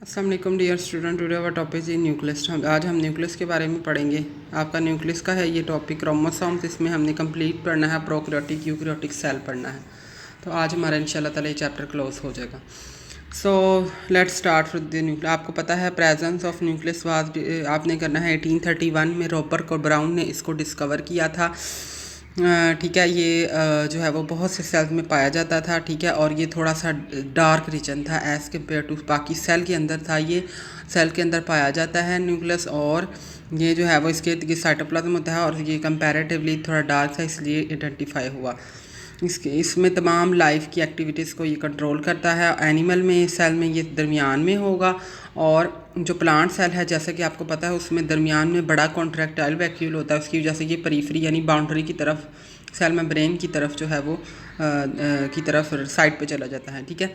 अस्सलाम वालेकुम dear student. Today our topic is nucleus. आज हम न्यूक्लियस के बारे में पढ़ेंगे। आपका न्यूक्लियस का है ये टॉपिक क्रोमोसोम्स। इसमें हमने कंप्लीट पढ़ना है, प्रोकैरियोटिक यूकैरियोटिक सेल पढ़ना है। तो आज हमारा इंशाल्लाह ताला ये चैप्टर क्लोज हो जाएगा। So let's start with the nucleus. आपको पता है प्रेजेंस ऑफ न्यूक्लियस वाज आपने करना है 1831 में रॉबर्ट ब्राउन ने इसको डिस्कवर किया था। ठीक है, ये जो है वो बहुत से सेल्स में पाया जाता था। ठीक है, और ये थोड़ा सा डार्क रीजन था एज़ कम्पेयर टू बाकी सेल के अंदर था। ये सेल के अंदर पाया जाता है न्यूक्लियस, और ये जो है वो इसके साइटोप्लाज्म होता है और ये कंपैरेटिवली थोड़ा डार्क था, इसलिए आइडेंटिफाई हुआ। इसमें तमाम लाइफ की एक्टिविटीज़ को ये कंट्रोल करता है। एनिमल में सेल में ये दरमियान में होगा, और जो प्लांट सेल है जैसे कि आपको पता है उसमें दरमियान में बड़ा कॉन्ट्रैक्टाइल वैक्यूल होता है। उसकी वजह से ये परीफरी यानी बाउंड्री की तरफ, सेल मेम्ब्रेन की तरफ जो है वो की तरफ साइड पे चला जाता है। ठीक है,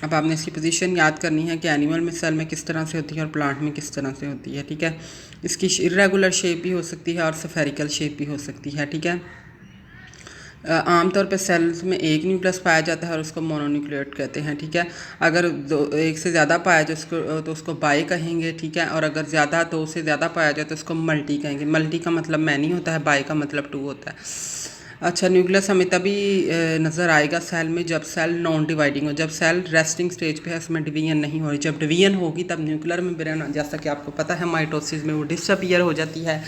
अब आपने इसकी पोजीशन याद करनी है कि एनिमल में सेल में किस तरह से होती है और प्लांट में किस तरह से होती है। ठीक है, इसकी इर्रेगुलर शेप भी हो सकती है और स्फेरिकल शेप भी हो सकती है। ठीक है, आमतौर पर सेल्स में एक न्यूक्लियस पाया जाता है और उसको मोनोन्यूक्लिएट कहते हैं। ठीक है, अगर एक से ज़्यादा पाया जाए तो उसको बाई कहेंगे। ठीक है, और अगर ज़्यादा दो से ज़्यादा पाया जाए तो उसको मल्टी कहेंगे। मल्टी का मतलब मैनी होता है, बाई का मतलब टू होता है। अच्छा, न्यूक्लियस हमें तभी नज़र आएगा सेल में जब सेल नॉन डिवाइडिंग हो, जब सेल रेस्टिंग स्टेज पे है, उसमें डिवीजन नहीं हो रही। जब डिवीजन होगी तब न्यूक्लियर मेम्ब्रेन, जैसा कि आपको पता है माइटोसिस में वो डिसअपीयर हो जाती है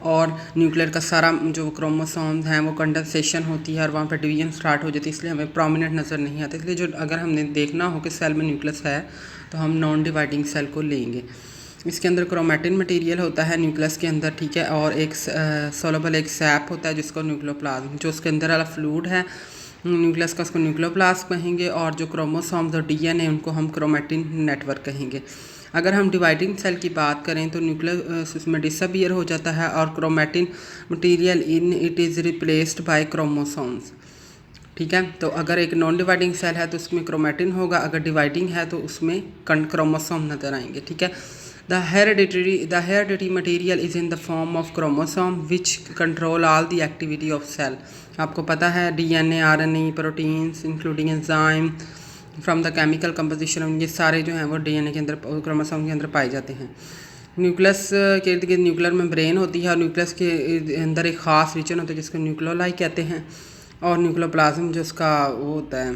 और न्यूक्लियर का सारा जो क्रोमोसोम्स हैं वो कंडेंसेशन होती है और वहाँ पर डिवीजन स्टार्ट हो जाती है, इसलिए हमें प्रोमिनेंट नज़र नहीं आता। इसलिए जो अगर हमने देखना हो कि सेल में न्यूक्लियस है तो हम नॉन डिवाइडिंग सेल को लेंगे। इसके अंदर क्रोमैटिन मटेरियल होता है न्यूक्लियस के अंदर। ठीक है, और एक सोलबल एक सैप होता है जिसको न्यूक्लियोप्लाज्म, जो उसके अंदर वाला फ्लूइड है न्यूक्लियस का, उसको न्यूक्लियोप्लाज्म कहेंगे, और जो क्रोमोसोम्स और डीएनए उनको हम क्रोमैटिन नेटवर्क कहेंगे। अगर हम डिवाइडिंग सेल की बात करें तो न्यूक्लियस उसमें डिसअपीयर हो जाता है और chromatin material in it is replaced by chromosomes. ठीक है, तो अगर एक नॉन डिवाइडिंग सेल है तो उसमें क्रोमैटिन होगा, अगर डिवाइडिंग है तो उसमें क्रोमोसोम नज़र आएंगे। ठीक है, the hereditary material is in the form of chromosome which control all the activity of cell. आपको पता है DNA, RNA, proteins including enzyme from the chemical composition, ये सारे जो हैं वो डीएनए के अंदर, क्रोमोसोम के अंदर पाए जाते हैं। न्यूक्लियस के इर्द गिर्द न्यूक्लियर मेम्ब्रेन होती है और न्यूक्लियस के अंदर एक ख़ास रीजन होता है जिसको न्यूक्लियोलाई कहते हैं, और न्यूक्लियोप्लाज्म जो उसका वो होता है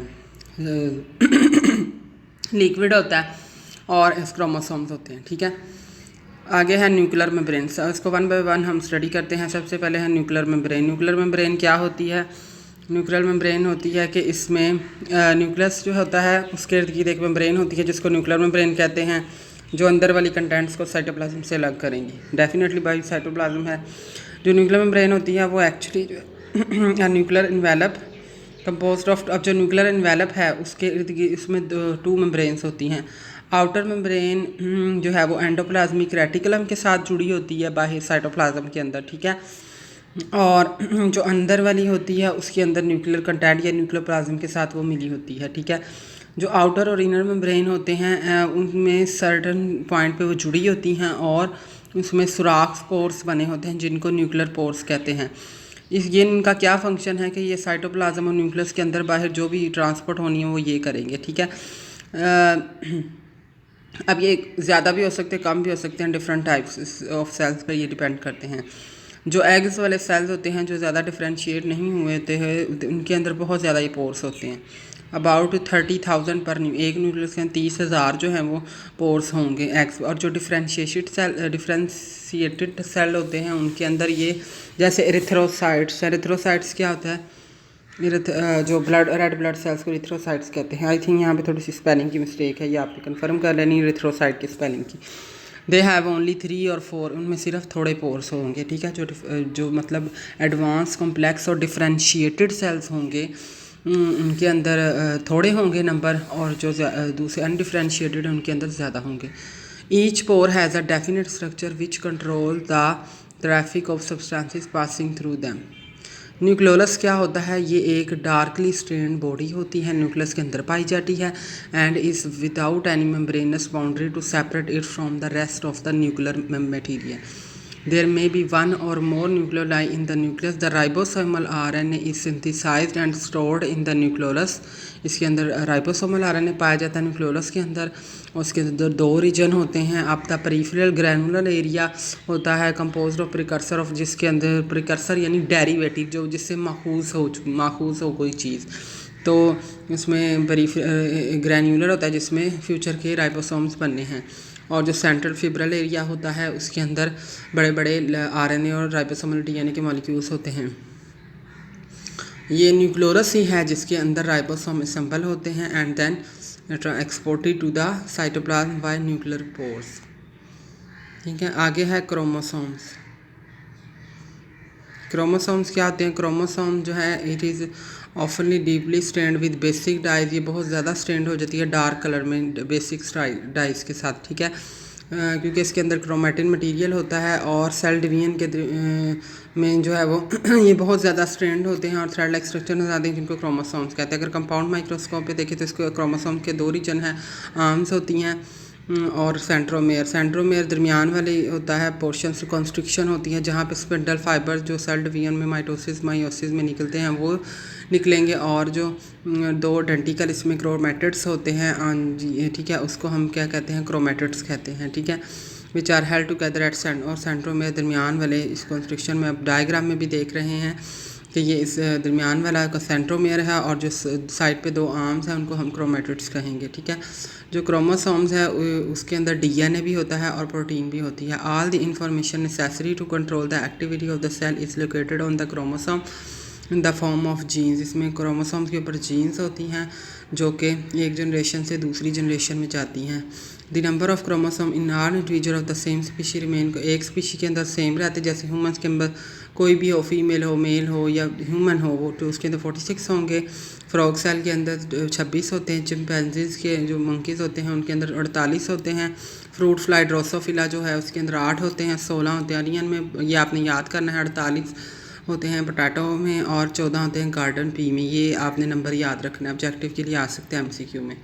लिक्विड होता है, और क्रोमोसोम्स होते हैं। ठीक है, आगे है न्यूक्लियर मेम्ब्रेन। इसको वन बाय वन हम स्टडी करते हैं। सबसे पहले है न्यूक्लियर मेम्ब्रेन। न्यूक्लियर मेम्ब्रेन क्या होती है? न्यूक्लियर मेम्ब्रेन होती है कि इसमें न्यूक्लियस जो होता है उसके इर्द गिर्द एक मेम्ब्रेन होती है जिसको न्यूक्लियर मेम्ब्रेन कहते हैं, जो अंदर वाली कंटेंट्स को साइटोप्लाज्म से अलग करेंगी। डेफिनेटली बाई साइटोप्लाज्म है। जो न्यूक्लियर मेम्ब्रेन होती है वो एक्चुअली जो न्यूक्लियर इन्वेलप कंपोज्ड ऑफ, अब जो न्यूक्लियर इन्वेलप है उसके इर्द गिर्द उसमें टू मेम्ब्रेन्स होती हैं। आउटर मेम्ब्रेन जो है वो एंडोप्लाज्मिक रेटिकुलम के साथ जुड़ी होती है बाहर साइटोप्लाज्म के अंदर। ठीक है, और जो अंदर वाली होती है उसके अंदर न्यूक्लियर कंटेंट या न्यूक्लियोप्लाज्म के साथ वो मिली होती है। ठीक है, जो आउटर और इनर मेम्ब्रेन होते हैं उनमें सर्टन पॉइंट पे वो जुड़ी होती हैं और उसमें सुराख पोर्स बने होते हैं जिनको न्यूक्लियर पोर्स कहते हैं। ये इनका क्या फंक्शन है कि ये साइटोप्लाज्म और न्यूक्लियस के अंदर बाहर जो भी ट्रांसपोर्ट होनी है वो ये करेंगे। ठीक है, अब ये ज़्यादा भी हो सकते हैं, कम भी हो सकते हैं, डिफरेंट टाइप्स ऑफ सेल्स पर ये डिपेंड करते हैं। जो एग्स वाले सेल्स होते हैं जो ज़्यादा डिफ्रेंशिएट नहीं हुए होते हैं उनके अंदर बहुत ज़्यादा ये पोर्स होते हैं। अबाउट 30,000 पर एक न्यूक्लियस के 30,000 जो हैं वो पोर्स होंगे एग्स। और जो डिफ्रेंशिएटेड सेल होते हैं उनके अंदर ये, जैसे एरिथ्रोसाइट्स क्या होता है? जो रेड ब्लड सेल्स को इरिथ्रोसाइट्स कहते हैं। आई थिंक यहाँ पे थोड़ी सी स्पेलिंग की मिस्टेक है, ये आपने कंफर्म कर लेनी इरिथ्रोसाइट की स्पेलिंग की। दे हैव ओनली 3 और 4, उनमें सिर्फ थोड़े पोर्स होंगे। ठीक है, जो मतलब एडवांस कॉम्प्लेक्स और डिफ्रेंशिएटेड सेल्स होंगे उनके अंदर थोड़े होंगे नंबर, और जो दूसरे अनडिफ्रेंशिएटेड उनके अंदर ज़्यादा होंगे। Each pore has a definite structure which control the traffic of substances passing through them. Nucleolus क्या होता है? ये एक डार्कली स्ट्रेन्ड बॉडी होती है, न्यूक्लियस के अंदर पाई जाती है, and is without any membranous boundary to separate it from the rest of the nuclear material. There may be one or more nucleoli in the nucleus. The ribosomal RNA is synthesized and stored in the nucleolus. इसके अंदर ribosomal RNA पाया जाता है nucleolus के अंदर। उसके अंदर 2 reason होते हैं। आपका पेरिफेरल ग्रैनुलर एरिया होता है कंपोज्ड ऑफ प्रिकर्सर ऑफ, जिसके अंदर प्रिकर्सर यानी डेरिवेटिव जो जिससे माखूज हो कोई चीज़, तो इसमें ग्रैन्युलर होता है जिसमें फ्यूचर के राइबोसोम्स बनने हैं। और जो सेंट्रल फिब्रल एरिया होता है उसके अंदर बड़े बड़े आरएनए और राइबोसोमल डीएनए के मॉलिक्यूल्स होते हैं। ये न्यूक्लियोलस ही है जिसके अंदर राइबोसोम असेंबल होते हैं and then exported to the cytoplasm by nuclear pores. ठीक है, आगे है क्रोमोसोम्स। क्रोमोसोम्स क्या होते हैं? क्रोमोसोम जो है इट इज़ ऑफनली deeply stained with basic dyes. ये बहुत ज़्यादा स्टेन्ड हो जाती है डार्क कलर में बेसिक डाइज के साथ। ठीक है, क्योंकि इसके अंदर क्रोमैटिन मटेरियल होता है और सेल डिवीजन के में जो है वो ये बहुत ज़्यादा स्ट्रेंड होते हैं और थ्रेड लाइक स्ट्रक्चर नजर आते हैं जिनको क्रोमोसोम्स कहते हैं। अगर कंपाउंड माइक्रोस्कोप पे देखें तो इसको क्रोमोसोम के 2 रीजन हैं, आर्म्स होती हैं और सेंट्रोमेयर दरमियान वाले होता है पोर्शन से कॉन्स्ट्रिक्शन होती है जहाँ पे स्पिंडल फाइबर जो सेल डिवीजन में मायोसिस में निकलते हैं वो निकलेंगे, और जो 2 डेंटिकल इसमें क्रोमैटिड्स होते हैं, ठीक है, उसको हम क्या कहते हैं? क्रोमैटिड्स कहते हैं। ठीक है, which are held together at centromere दरमियान वाले इस कॉन्स्ट्रिक्शन में आप डायग्राम में भी देख रहे हैं कि ये इस दरमियान वाला का सेंट्रोमेयर है और जो साइड पे 2 आर्म्स हैं उनको हम क्रोमैटिड्स कहेंगे। ठीक है, जो क्रोमोसोम्स है उसके अंदर डीएनए भी होता है और प्रोटीन भी होती है। All the information necessary to control the activity of the cell is located on the chromosome in the form of genes. इसमें क्रोमोसोम्स के ऊपर जीन्स होती हैं जो कि एक जनरेशन से दूसरी जनरेशन में जाती हैं। The number of chromosome in all individual of the same species remain, एक स्पीशी के अंदर सेम रहते, जैसे ह्यूमन्स के अंदर कोई भी हो, फीमेल हो, मेल हो या ह्यूमन हो, वो तो उसके अंदर 46 होंगे। फ्रॉग सेल के अंदर 26 होते हैं। चिंपैंजीज के जो मंकीज़ होते हैं उनके अंदर 48 होते हैं। फ्रूट फ्लाई ड्रोसोफिला जो है उसके अंदर 8 होते हैं। 16 होते हैं अनियन में, ये आपने याद करना है। 48 होते हैं पोटैटो में और 14 होते हैं गार्डन पी में। ये आपने नंबर याद रखना है, ऑब्जेक्टिव के लिए आ सकते हैं एमसीक्यू में।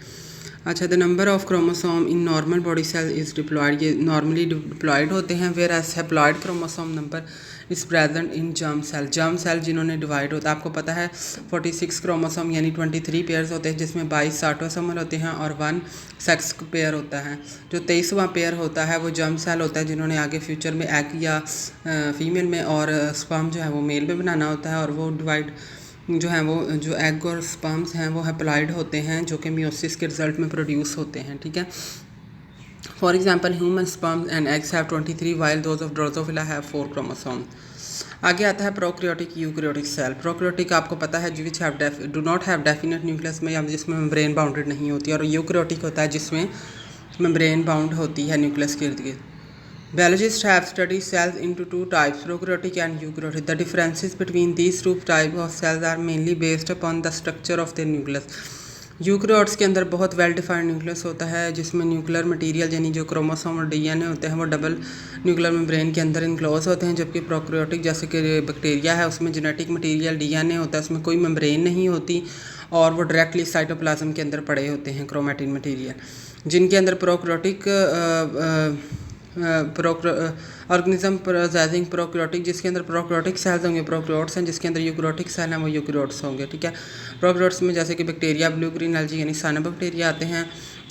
अच्छा, the number of chromosome in normal body cell is diploid, ये नॉर्मली डिप्लॉयड होते हैं। Whereas haploid chromosome number is present in germ cell जिन्होंने डिवाइड होता है। आपको पता है 46 क्रोमोसोम यानी 23 पेयर्स होते हैं जिसमें 22 ऑटोसोमल होते हैं और 1 सेक्स पेयर होता है। जो 23वां पेयर होता है वो जर्म सेल होता है जिन्होंने आगे फ्यूचर में एग या फीमेल में और स्पर्म जो है वो मेल में बनाना होता है, और वो डिवाइड जो है वो जो एग और स्पर्म्स हैं वो हैप्लॉयड होते हैं जो कि मियोसिस के रिजल्ट में प्रोड्यूस होते हैं। ठीक है, for example human sperms and eggs have 23 while those of Drosophila have 4 chromosome. आगे आता है प्रोकैरियोटिक यूकैरियोटिक सेल। प्रोकैरियोटिक आपको पता है which do not have definite nucleus में या जिसमें मेम्ब्रेन बाउंडेड नहीं होती, और यूकैरियोटिक होता है जिसमें मेम्ब्रेन बाउंड होती है न्यूक्लियस के इर्द गिर्द। Biologists have studied cells into 2 types, prokaryotic and eukaryotic. The differences between these two types of cells are mainly based upon the structure of their nucleus. Eukaryotes के अंदर बहुत वेल डिफाइंड न्यूक्लियस होता है जिसमें nuclear material यानी जो chromosome और DNA होते हैं वो डबल न्यूक्लियर मेम्ब्रेन के अंदर इनक्लोज होते हैं, जबकि प्रोकैरियोटिक जैसे कि बैक्टीरिया है उसमें जेनेटिक मटेरियल डीएनए होता है, उसमें कोई मेम्ब्रेन नहीं होती और वो डायरेक्टली साइटोप्लाज्म के अंदर पड़े होते हैं क्रोमैटिन मटेरियल। जिनके अंदर प्रोकैरियोटिक ऑर्गेनिज्म पोजेसिंग प्रोकैरियोटिक, जिसके अंदर प्रोकैरियोटिक सेल्स होंगे प्रोकैरियोट्स हैं, जिसके अंदर यूकैरियोटिक सेल हैं वो यूकैरियोट्स होंगे। ठीक है, प्रोकैरियोट्स में जैसे कि बैक्टीरिया, ब्लू ग्रीन एल्गी यानी साइनोबैक्टीरिया आते हैं,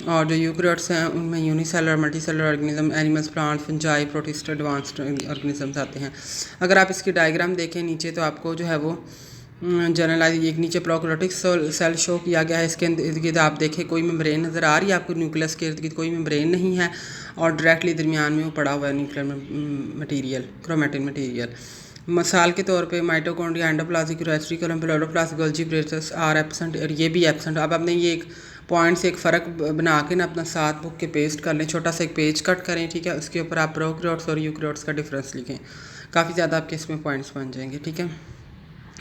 और जो यूकैरियोट्स हैं उनमें unicellular multicellular organism, animals, plants, fungi, protist, advanced organisms आते हैं। अगर आप इसकी डायग्राम देखें नीचे तो आपको जो है वो जनरलाइज एक नीचे प्रोकैरियोटिक सेल शो किया गया है। इसके इर्द गिर्द आप देखें कोई मेम्ब्रेन नज़र आ रही है आपको, न्यूक्लियस के इर्द गिर्द कोई मेम्ब्रेन नहीं है और डायरेक्टली दरमियान में वो पड़ा हुआ है न्यूक्लियर मटेरियल, क्रोमैटिन मटेरियल। मिसाल के तौर पे माइटोकॉन्ड्रिया, एंडोप्लाज्मिक रेटिकुलम, प्लेडोप्लास्ट, गोल्जी ब्रेसस आर एब्सेंट, और ये भी एब्सेंट। अब आपने ये एक पॉइंट से एक फ़र्क बना के ना अपना 7 बुक के पेस्ट कर लें, छोटा सा एक पेज कट करें। ठीक है, उसके ऊपर आप प्रोकैरियोट्स और यूकैरियोट्स का डिफरेंस लिखें, काफ़ी ज़्यादा आपके इसमें पॉइंट्स बन जाएंगे। ठीक है,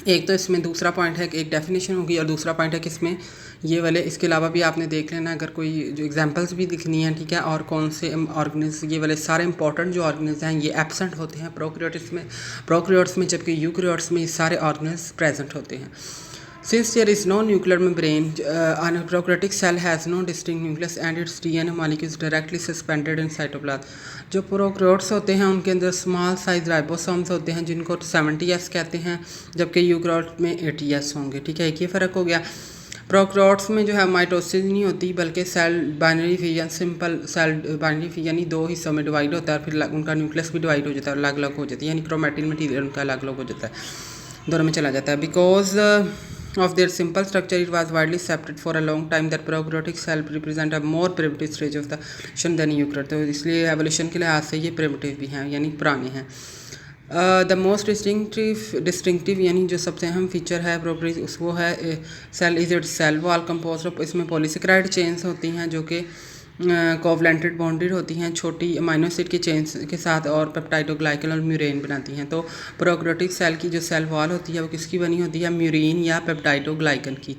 एक तो इसमें दूसरा पॉइंट है कि एक डेफिनेशन होगी और दूसरा पॉइंट है कि इसमें ये वाले, इसके अलावा भी आपने देख लेना अगर कोई जो एग्जांपल्स भी लिखनी है। ठीक है, और कौन से ऑर्गेनिज्म, ये वाले सारे इंपॉर्टेंट जो ऑर्गेनिज्म हैं ये एब्सेंट होते हैं प्रोकैरियोट्स में, जबकि यूकैरियोट्स में ये सारे ऑर्गेनिज्म प्रेजेंट होते हैं। Since there is no nuclear membrane, a prokaryotic cell has no distinct nucleus and its DNA molecules directly suspended in cytoplasm. जो प्रोकैरियोट्स होते हैं उनके अंदर स्मॉल साइज राइबोसोम्स होते हैं जिनको 70S कहते हैं, जबकि यूकैरियोट में 80S होंगे। ठीक है, एक ये फ़र्क हो गया। प्रोकैरियोट्स में जो है माइटोसिस नहीं होती, बल्कि cell binary fission, simple cell binary fission यानी दो हिस्सों में डिवाइड होता है, फिर उनका न्यूक्लियस भी डिवाइड हो जाता है, अलग अलग हो जाती है, यानी क्रोमैटिन मटीरियल उनका अलग अलग हो जाता है, दोनों में चला जाता है। Because of their simple structure, it was widely accepted for a long time that prokaryotic cell represent a more primitive stage of the evolution than eukaryote। तो इसलिए एवोल्यूशन के लिहाज से ये प्रिमिटिव भी हैं, यानी पुराने हैं। द मोस्ट डिस्टिंक्टिव यानी जो सबसे अहम फीचर है प्रोकैरियोट वो है cell is it cell wall compose of, इसमें पॉलीसेकेराइड चेन्स होती हैं जो कि कोवलेंटेड बॉन्डेड होती हैं छोटी अमाइनो एसिड के चेन्स के साथ, और पेप्टाइडोग्लाइकन और म्यूरेन बनाती हैं। तो प्रोकैरियोटिक सेल की जो सेल वॉल होती है वो किसकी बनी होती है? म्यूरेन या पेप्टाइडोग्लाइकन की।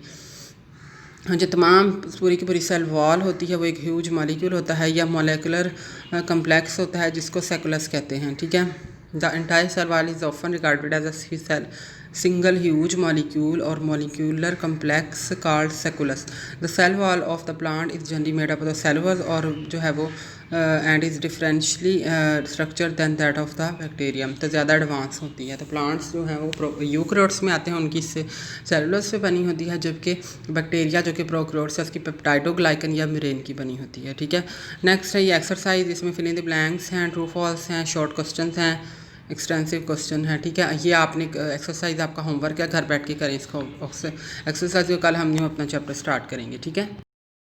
जो तमाम पूरी की पूरी सेल वॉल होती है वो एक ह्यूज मॉलिक्यूल होता है या मोलेकुलर कम्प्लेक्स होता है जिसको सेकुलस कहते हैं, ठीक है। The entire cell wall is often regarded as a cell single huge molecule और molecular complex called sacculus. The cell wall of the plant is generally made up of cellulose, और जो है वो and is differentially structure than that of the bacterium, तो ज़्यादा advance होती है। तो प्लांट्स जो हैं वो यूकैरियोट्स में आते हैं, उनकी इससे सेलुलोज से बनी होती है, जबकि बैक्टीरिया जो कि प्रोकैरियोट्स है उसकी पेप्टाइडोग्लाइकन या म्यूरेन की बनी होती है, ठीक है। नेक्स्ट है ये एक्सरसाइज, इसमें फिल इन द ब्लैंक्स हैं, ट्रू फॉल्स हैं, शॉर्ट क्वेश्चन हैं, एक्सटेंसिव क्वेश्चन है, ठीक है। ये आपने एक्सरसाइज आपका होमवर्क है, घर बैठ के करें इसको। एक्सरसाइज को कल हम न्यू अपना चैप्टर स्टार्ट करेंगे, ठीक है।